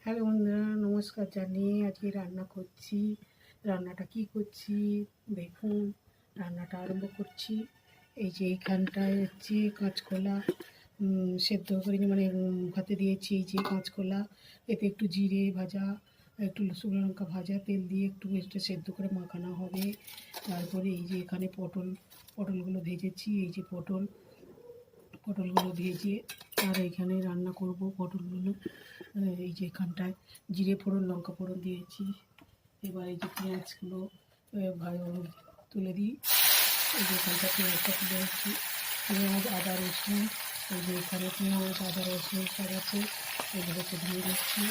Hello বন্ধুরা, নমস্কার জানিয়ে আজকে রান্না করছি। রান্নাটা কি করছি দেখুন। রান্নাটা আরম্ভ করছি। এই যে এইখানটায় হচ্ছে কাঁচকলা সেদ্ধ করে মানে ভাতে দিয়েছি। এই যে কাঁচকলা, এতে একটু জিরে ভাজা, একটু শুকনো লঙ্কা ভাজা, তেল দিয়ে একটু এটা সেদ্ধ করে মাখানো হবে। তারপরে এই যে এখানে পটলগুলো ভেজেছি। এই যে পটলগুলো ভেজে আর এখানে রান্না করব পটলগুলো। এই যে এখানটায় জিরে ফোড়ন লঙ্কা ফোড়ন দিয়েছি। এবার এই যে পেঁয়াজগুলো তুলে দিই। এই যে এখানটা পেঁয়াজটা তুলে দিচ্ছি। পেঁয়াজ আদা রসুন, এই যে এখানে পেঁয়াজ আদা রসুন সব আছে, এগুলোকে দিয়ে দিচ্ছি।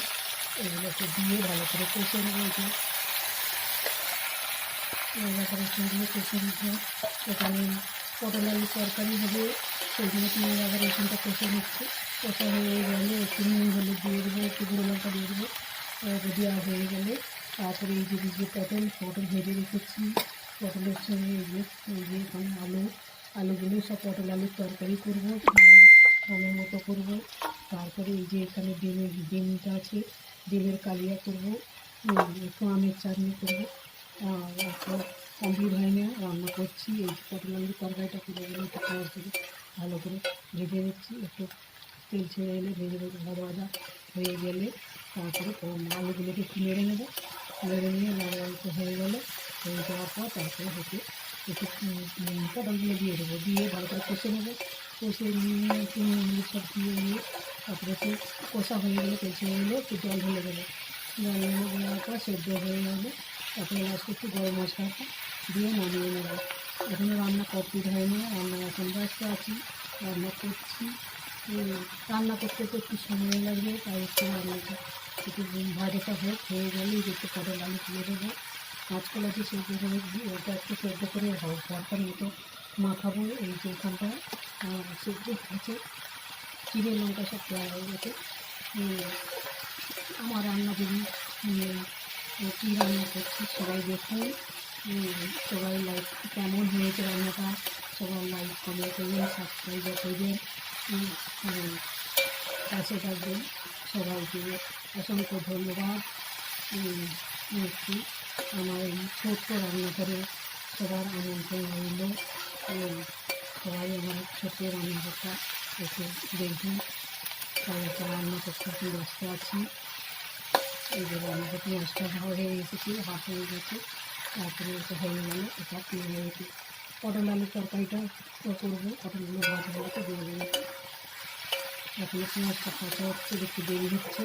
এগুলোকে দিয়ে ভালো করে কষে নেবো। এই যে আদা রসুনগুলো কষে নিতে, এখানে পটল আলুর তরকারি হবে, সেই জন্য পেঁয়াজ আদা রসুনটা কষে নিচ্ছে। কষা হয়ে গেলে একটু নুন হলুদ দিয়ে দেবো, একটু গুঁড়ো লঙ্কা দিয়ে দেবো। দেওয়া হয়ে গেলে তারপরে এই যে পটল ভেজে রেখেছি, পটলের সঙ্গে এই যে এখানে আলুগুলো সব পটল আলুর তরকারি করবো, মনের মতো করবো। তারপরে এই যে এখানে ডিমটা আছে, ডিমের কালিয়া করবো, একটু আমের চাটনি করবো। একটু কমপ্লিট হয়নি, রান্না করছি। এই পটল আলুর তরকারিটা করে গেলে একটু পেঁয়াজ দিয়ে ভালো করে ভেজে নিচ্ছি। একটু তেল ছেড়ে এলে ভেজে ভাজা হয়ে গেলে তারপরে আলুগুলোকে একটু নেড়ে নেবো। নেড়ে নিয়ে লাল হয়ে গেলে, হয়ে যাওয়ার পর তারপরে একটু পটলগুলো দিয়ে দেবো, দিয়ে ভালো করে কষে নেবো। কষে নিয়ে একটু সব দিয়ে তারপরে একটু কষা হয়ে গেলে, কষে গেলে একটু জল ঢেলে দেবো। জল ঢেলে দেওয়ার পর সেদ্ধ হয়ে গেলে তারপরে লাস্টে একটু গরম মশলাটা দিয়ে নামিয়ে নেবো। এখনও রান্না কমপ্লিট হয়নি, রান্না এখন ব্যস্ত আছি, রান্না করছি। রান্না করতে তো একটু সময় লাগবে, তাই একটু রান্নাটা একটু ভাজাটা হয়ে গেলেই একটু পটল আলু তুলে দেবো। কাঁচকলা যে সেদ্ধ করে ওটা একটু সেদ্ধ করে ভর্তার মতো মাখাবো। এই যে এখানটা সেদ্ধ হয়েছে, জিরে লঙ্কা সব দেওয়া হয়ে গেছে। আমার রান্না যদি কী রান্না করছি সবাই দেখুন। সবাই লাইক কেমন হয়েছে রান্নাটা, সবাই লাইক কমেন্ট করবেন, সাবস্ক্রাইব করবেন, পাশে থাকবেন। সবাইকে অসংখ্য ধন্যবাদ। একটু আমার এই ছোট্ট রান্নাঘরে সবার আমন্ত্রণ রইল। সবাই আমার ছোট্ট রান্নাঘরটা একটু দেখবেন। তাই একটা রান্না করতে একটু ব্যস্ত আছি। এই যে রান্নাটা পেঁয়াজটা হয়ে এসেছে, হাফ হয়ে গেছে। তারপরে এটা হয়ে গেলে এটা পটল আলুর তরকারিটা করবো। পটলগুলো ভাজা হয়ে দিয়ে দেবো। এখন পেঁয়াজটা কাঁচা হচ্ছে, একটু দেরি হচ্ছে।